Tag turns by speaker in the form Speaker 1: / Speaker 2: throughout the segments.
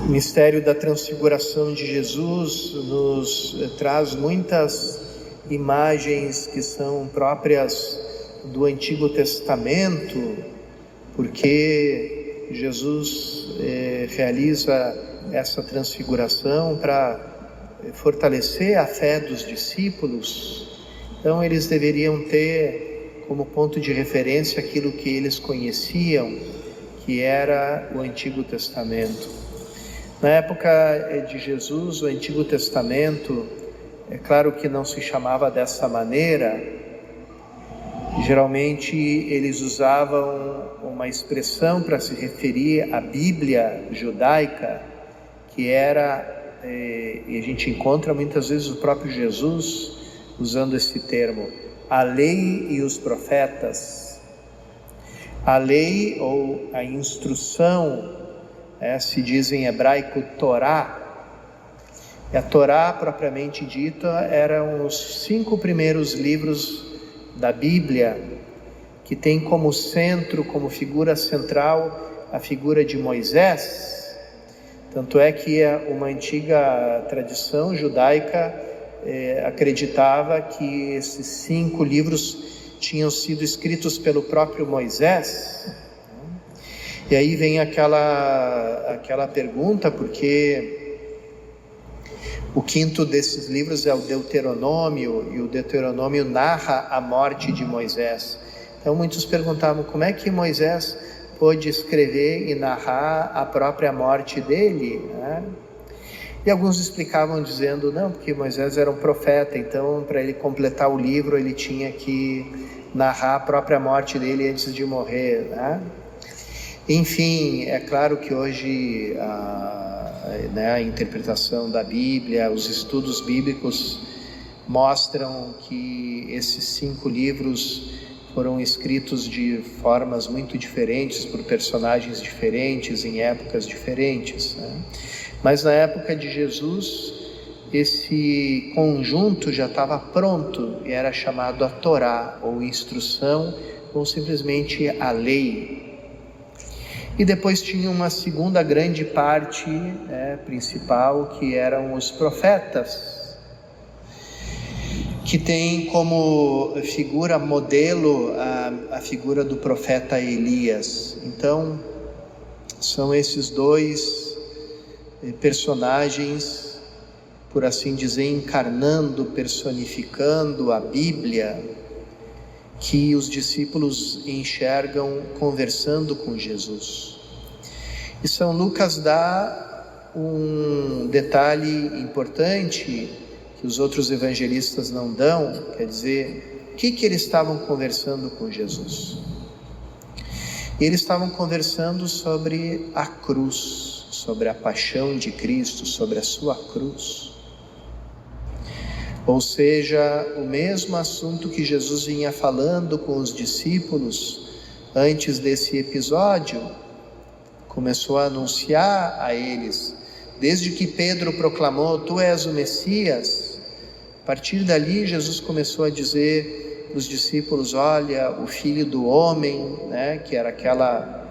Speaker 1: O mistério da transfiguração de Jesus nos traz muitas imagens que são próprias do Antigo Testamento, porque Jesus realiza essa transfiguração para fortalecer a fé dos discípulos. Então eles deveriam ter como ponto de referência aquilo que eles conheciam, que era o Antigo Testamento. Na época de Jesus, o Antigo Testamento, é claro que não se chamava dessa maneira. Geralmente eles usavam uma expressão para se referir à Bíblia judaica, que era, e a gente encontra muitas vezes o próprio Jesus usando esse termo, a lei e os profetas. A lei ou a instrução, se diz em hebraico Torá. E a Torá, propriamente dita, eram os 5 primeiros livros da Bíblia, que tem como centro, como figura central, a figura de Moisés. Tanto é que uma antiga tradição judaica acreditava que esses 5 livros tinham sido escritos pelo próprio Moisés. E aí vem aquela pergunta, porque o 5º desses livros é o Deuteronômio, e o Deuteronômio narra a morte de Moisés. Então muitos perguntavam como é que Moisés pôde escrever e narrar a própria morte dele, né? E alguns explicavam dizendo, não, porque Moisés era um profeta, então para ele completar o livro ele tinha que narrar a própria morte dele antes de morrer, né? Enfim, é claro que hoje a interpretação da Bíblia, os estudos bíblicos mostram que esses 5 livros foram escritos de formas muito diferentes, por personagens diferentes, em épocas diferentes, né? Mas na época de Jesus, esse conjunto já estava pronto e era chamado a Torá, ou instrução, ou simplesmente a lei. E depois tinha uma segunda grande parte principal, que eram os profetas, que tem como figura modelo a figura do profeta Elias. Então, são esses 2 personagens, por assim dizer, encarnando, personificando a Bíblia, que os discípulos enxergam conversando com Jesus. E São Lucas dá um detalhe importante que os outros evangelistas não dão, quer dizer, o que eles estavam conversando com Jesus? Eles estavam conversando sobre a cruz, sobre a paixão de Cristo, sobre a sua cruz. Ou seja, o mesmo assunto que Jesus vinha falando com os discípulos antes desse episódio, começou a anunciar a eles, desde que Pedro proclamou, tu és o Messias. A partir dali Jesus começou a dizer para os discípulos, olha, o Filho do Homem, né, que era aquela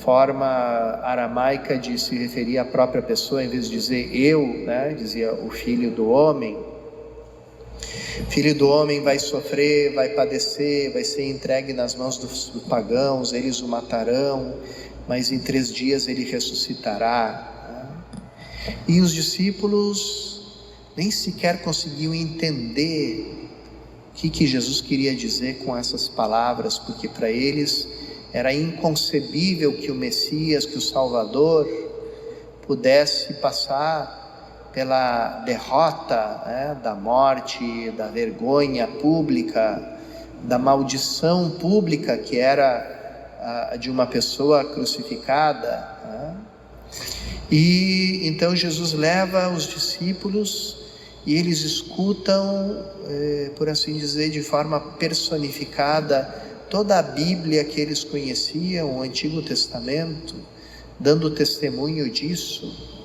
Speaker 1: forma aramaica de se referir à própria pessoa, em vez de dizer eu, né, dizia o Filho do Homem. Filho do homem vai sofrer, vai padecer, vai ser entregue nas mãos dos pagãos, eles o matarão, mas em 3 dias ele ressuscitará. E os discípulos nem sequer conseguiam entender o que Jesus queria dizer com essas palavras, porque para eles era inconcebível que o Messias, que o Salvador, pudesse passar pela derrota, da morte, da vergonha pública, da maldição pública que era a de uma pessoa crucificada. E então Jesus leva os discípulos e eles escutam, por assim dizer, de forma personificada, toda a Bíblia que eles conheciam, o Antigo Testamento, dando testemunho disso.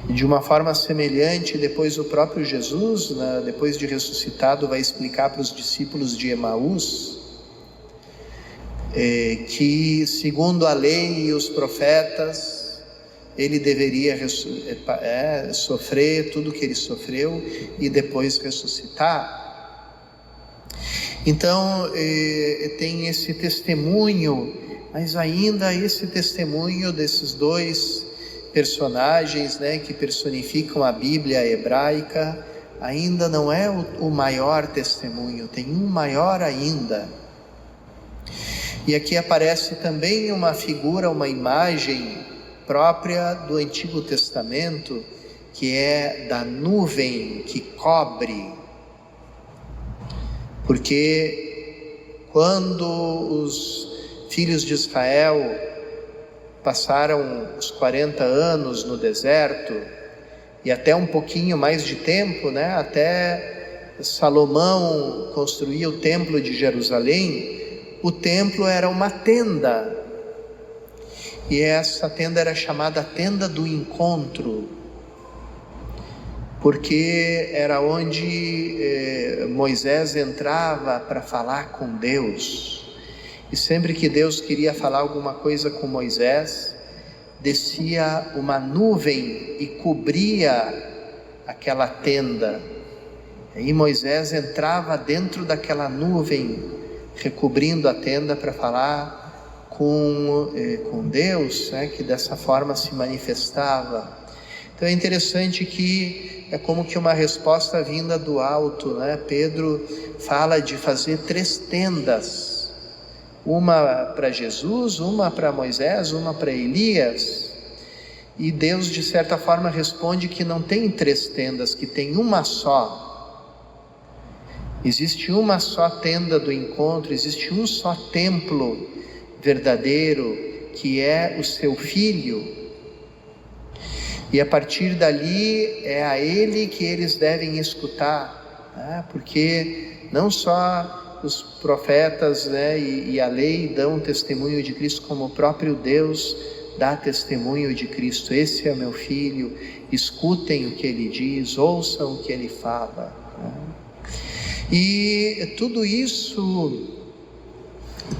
Speaker 1: De uma forma semelhante, depois o próprio Jesus, depois de ressuscitado, vai explicar para os discípulos de Emaús que, segundo a lei e os profetas, ele deveria sofrer tudo que ele sofreu e depois ressuscitar. Então tem esse testemunho, mas ainda esse testemunho desses dois personagens, né, que personificam a Bíblia hebraica, ainda não é o maior testemunho, tem um maior ainda. E aqui aparece também uma figura, uma imagem própria do Antigo Testamento, que é da nuvem que cobre. Porque quando os filhos de Israel passaram os 40 anos no deserto, e até um pouquinho mais de tempo, né? Até Salomão construir o templo de Jerusalém, o templo era uma tenda, e essa tenda era chamada Tenda do Encontro, porque era onde Moisés entrava para falar com Deus. E sempre que Deus queria falar alguma coisa com Moisés, descia uma nuvem e cobria aquela tenda. E Moisés entrava dentro daquela nuvem, recobrindo a tenda para falar com Deus, né, que dessa forma se manifestava. Então é interessante que é como que uma resposta vinda do alto, né? Pedro fala de fazer 3 tendas, uma para Jesus, uma para Moisés, uma para Elias, e Deus de certa forma responde que não tem 3 tendas, que tem uma só. Existe uma só tenda do encontro, existe um só templo verdadeiro, que é o seu Filho. E a partir dali é a Ele que eles devem escutar, né? Porque não só os profetas, né, e a lei dão testemunho de Cristo, como o próprio Deus dá testemunho de Cristo. Esse é meu Filho, escutem o que Ele diz, ouçam o que Ele fala, né? E tudo isso,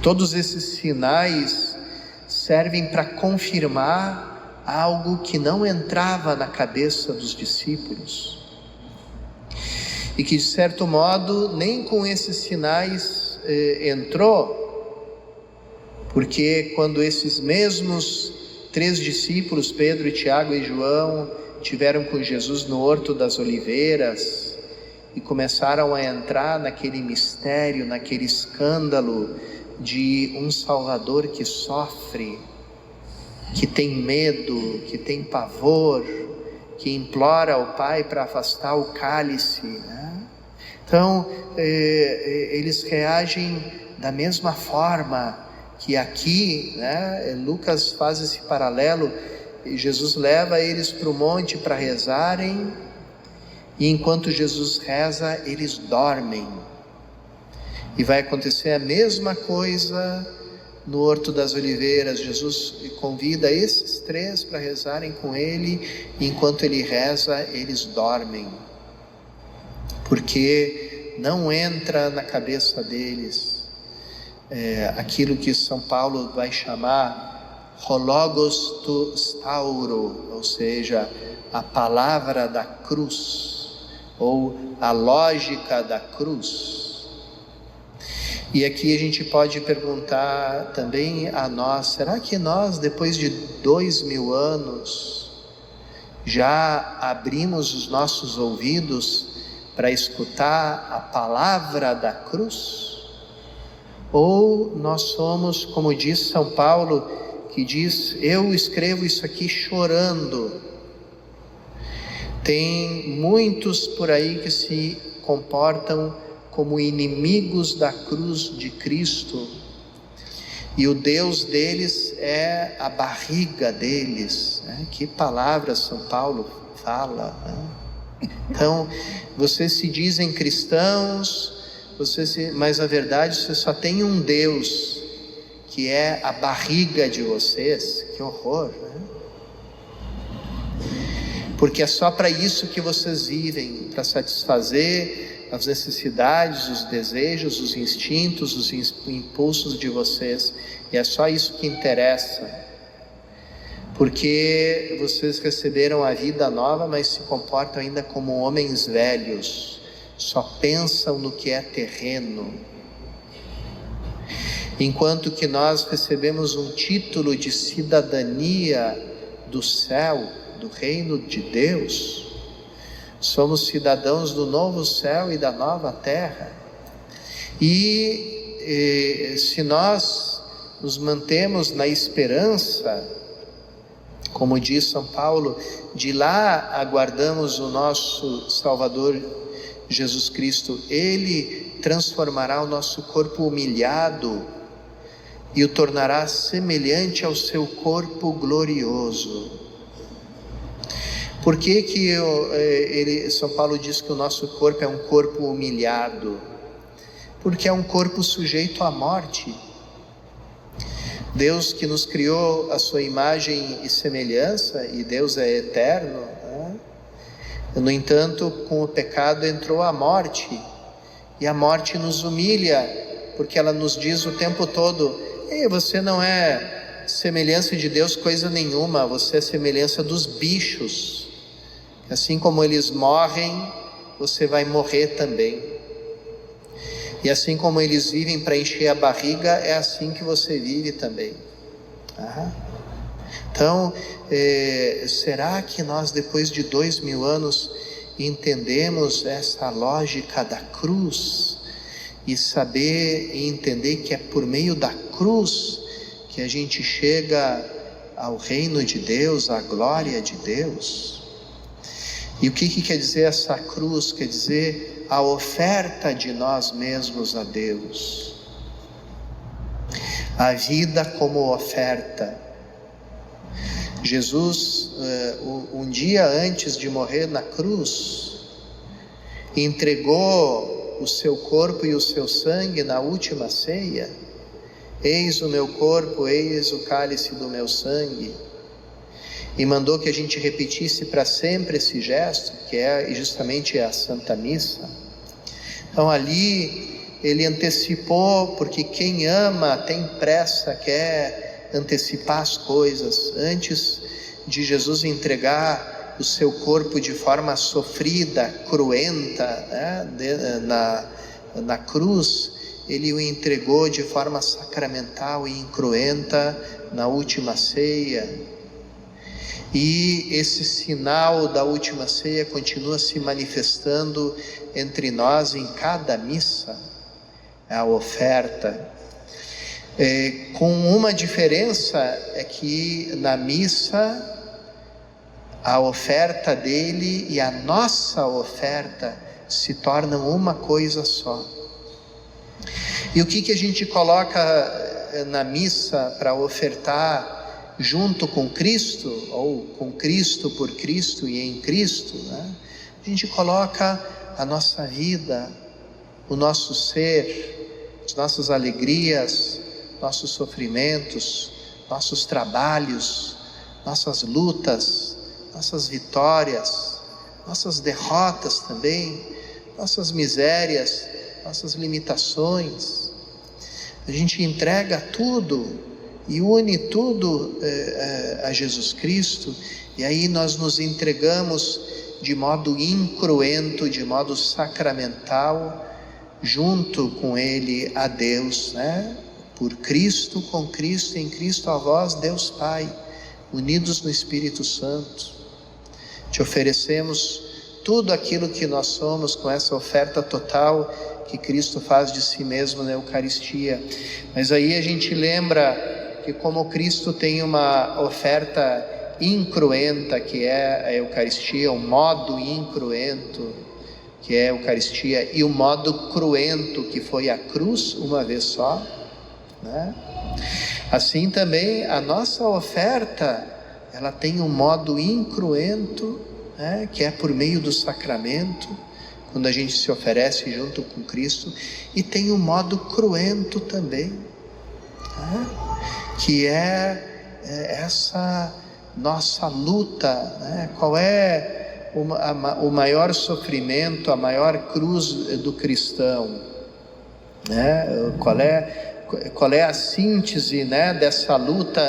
Speaker 1: todos esses sinais servem para confirmar algo que não entrava na cabeça dos discípulos, e que de certo modo nem com esses sinais entrou, porque quando esses mesmos 3 discípulos, Pedro, Tiago e João, tiveram com Jesus no Horto das Oliveiras e começaram a entrar naquele mistério, naquele escândalo de um Salvador que sofre, que tem medo, que tem pavor, que implora ao Pai para afastar o cálice, né? Então eles reagem da mesma forma que aqui, né? Lucas faz esse paralelo. Jesus leva eles para o monte para rezarem, e enquanto Jesus reza, eles dormem. E vai acontecer a mesma coisa no Horto das Oliveiras. Jesus convida esses 3 para rezarem com Ele, e enquanto Ele reza, eles dormem, porque não entra na cabeça deles aquilo que São Paulo vai chamar hologos tu stauro, ou seja, a palavra da cruz, ou a lógica da cruz. E aqui a gente pode perguntar também a nós: será que nós, depois de 2000 anos, já abrimos os nossos ouvidos para escutar a palavra da cruz? Ou nós somos, como diz São Paulo, que diz: eu escrevo isso aqui chorando. Tem muitos por aí que se comportam como inimigos da cruz de Cristo, e o Deus deles é a barriga deles, né? Que palavras São Paulo fala, né? Então, vocês se dizem cristãos, mas na verdade você só tem um Deus, que é a barriga de vocês. Que horror, né? Porque é só para isso que vocês vivem, para satisfazer as necessidades, os desejos, os instintos, os impulsos de vocês, e é só isso que interessa. porque vocês receberam a vida nova, mas se comportam ainda como homens velhos, só pensam no que é terreno. Enquanto que nós recebemos um título de cidadania do céu, do reino de Deus, somos cidadãos do novo céu e da nova terra. E se nós nos mantemos na esperança, como diz São Paulo, de lá aguardamos o nosso Salvador Jesus Cristo. Ele transformará o nosso corpo humilhado e o tornará semelhante ao seu corpo glorioso. Por que São Paulo diz que o nosso corpo é um corpo humilhado? Porque é um corpo sujeito à morte. Deus, que nos criou a sua imagem e semelhança, e Deus é eterno, né? No entanto, com o pecado entrou a morte, e a morte nos humilha, porque ela nos diz o tempo todo: ei, você não é semelhança de Deus coisa nenhuma, você é semelhança dos bichos. Assim como eles morrem, você vai morrer também. E assim como eles vivem para encher a barriga, é assim que você vive também. Então, será que nós, depois de 2000 anos, entendemos essa lógica da cruz? E saber e entender que é por meio da cruz que a gente chega ao reino de Deus, à glória de Deus? E o que quer dizer essa cruz? Quer dizer a oferta de nós mesmos a Deus, a vida como oferta. Jesus, um dia antes de morrer na cruz, entregou o seu corpo e o seu sangue na última ceia. Eis o meu corpo, eis o cálice do meu sangue. E mandou que a gente repetisse para sempre esse gesto, que é justamente a Santa Missa. Então ali ele antecipou, porque quem ama tem pressa, quer antecipar as coisas. Antes de Jesus entregar o seu corpo de forma sofrida, cruenta, né, na cruz, ele o entregou de forma sacramental e incruenta na última ceia. E esse sinal da última ceia continua se manifestando entre nós em cada missa, a oferta. Com uma diferença, é que na missa a oferta dele e a nossa oferta se tornam uma coisa só. E o que a gente coloca na missa para ofertar junto com Cristo, ou com Cristo, por Cristo e em Cristo, né? A gente coloca a nossa vida, o nosso ser, as nossas alegrias, nossos sofrimentos, nossos trabalhos, nossas lutas, nossas vitórias, nossas derrotas também, nossas misérias, nossas limitações. A gente entrega tudo e une tudo a Jesus Cristo, e aí nós nos entregamos de modo incruento, de modo sacramental, junto com Ele a Deus, né? Por Cristo, com Cristo, em Cristo a vós, Deus Pai, unidos no Espírito Santo. Te oferecemos tudo aquilo que nós somos com essa oferta total que Cristo faz de si mesmo na Eucaristia. Mas aí a gente lembra que como Cristo tem uma oferta incruenta, que é a Eucaristia, um modo incruento, que é a Eucaristia, e o modo cruento, que foi a cruz, uma vez só, né? Assim também a nossa oferta, ela tem um modo incruento, né? Que é por meio do sacramento, quando a gente se oferece junto com Cristo, e tem um modo cruento também, né? Que é essa nossa luta, né? Qual é o maior sofrimento, a maior cruz do cristão, né? Qual é a síntese, né, dessa luta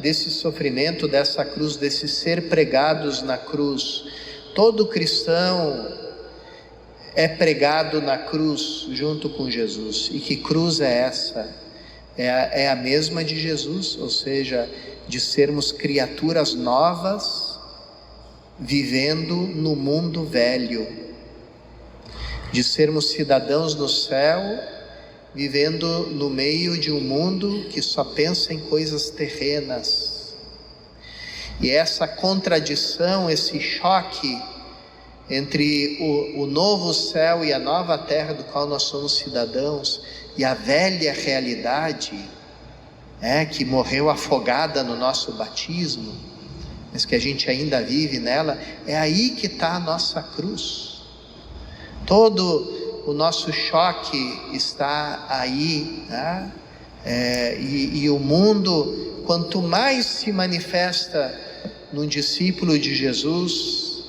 Speaker 1: desse sofrimento, dessa cruz, desse ser pregados na cruz. Todo cristão é pregado na cruz junto com Jesus. E que cruz é essa? É a mesma de Jesus, ou seja, de sermos criaturas novas, vivendo no mundo velho, de sermos cidadãos no céu, vivendo no meio de um mundo que só pensa em coisas terrenas. E essa contradição, esse choque entre o novo céu e a nova terra do qual nós somos cidadãos, e a velha realidade, que morreu afogada no nosso batismo, mas que a gente ainda vive nela, é aí que está a nossa cruz. Todo o nosso choque está aí, né? E o mundo, quanto mais se manifesta num discípulo de Jesus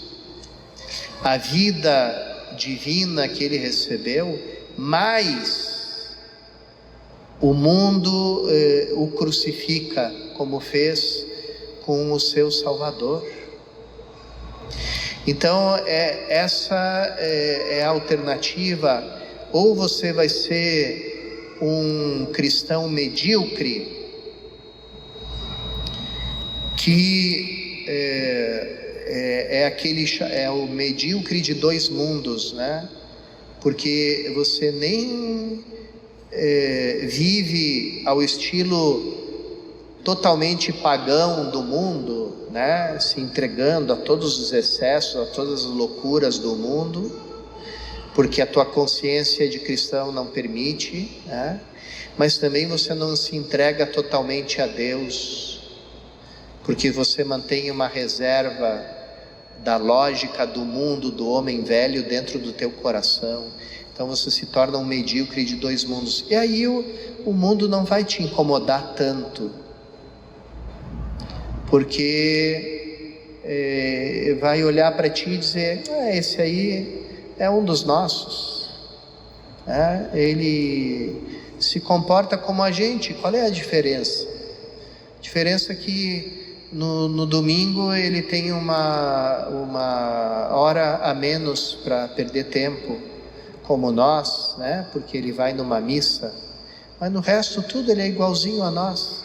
Speaker 1: a vida divina que ele recebeu, mais o mundo o crucifica, como fez com o seu Salvador. Então essa é a alternativa. Ou você vai ser um cristão medíocre, que é o medíocre de dois mundos, né? Porque você nem vive ao estilo totalmente pagão do mundo, né? Se entregando a todos os excessos, a todas as loucuras do mundo, porque a tua consciência de cristão não permite, né? Mas também você não se entrega totalmente a Deus, porque você mantém uma reserva da lógica do mundo, do homem velho dentro do teu coração. Então você se torna um medíocre de dois mundos. E aí o mundo não vai te incomodar tanto, porque vai olhar para ti e dizer: esse aí é um dos nossos, ele se comporta como a gente. Qual é a diferença? A diferença é que no domingo ele tem uma hora a menos para perder tempo, como nós, né? Porque ele vai numa missa, mas no resto tudo ele é igualzinho a nós.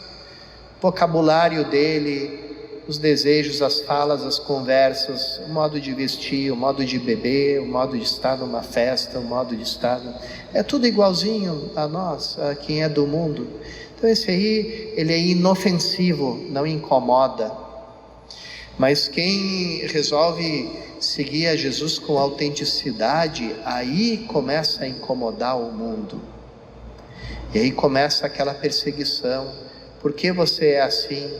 Speaker 1: O vocabulário dele, os desejos, as falas, as conversas, o modo de vestir, o modo de beber, o modo de estar numa festa, o modo de estar... é tudo igualzinho a nós, a quem é do mundo. Então esse aí, ele é inofensivo, não incomoda. Mas quem resolve seguir a Jesus com autenticidade, aí começa a incomodar o mundo. E aí começa aquela perseguição. Por que você é assim?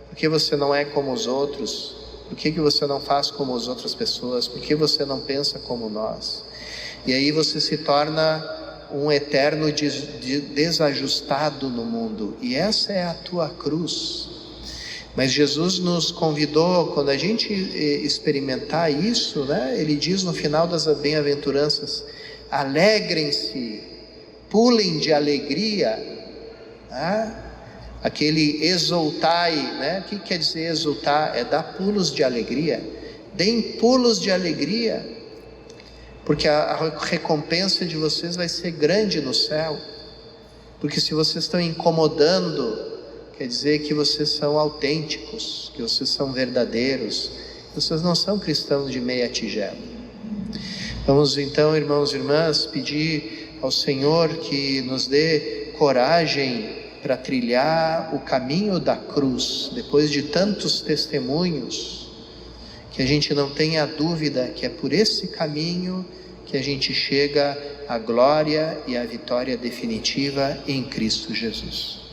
Speaker 1: Por que você não é como os outros? Por que você não faz como as outras pessoas? Por que você não pensa como nós? E aí você se torna um eterno desajustado no mundo. E essa é a tua cruz. Mas Jesus nos convidou, quando a gente experimentar isso, né? Ele diz no final das bem-aventuranças: alegrem-se, pulem de alegria, né? Aquele exultai, né? O que quer dizer exultar? É dar pulos de alegria. Deem pulos de alegria, porque a recompensa de vocês vai ser grande no céu. Porque se vocês estão incomodando, quer dizer que vocês são autênticos, que vocês são verdadeiros, vocês não são cristãos de meia tigela. Vamos então, irmãos e irmãs, pedir ao Senhor que nos dê coragem para trilhar o caminho da cruz, depois de tantos testemunhos, que a gente não tenha dúvida que é por esse caminho que a gente chega à glória e à vitória definitiva em Cristo Jesus.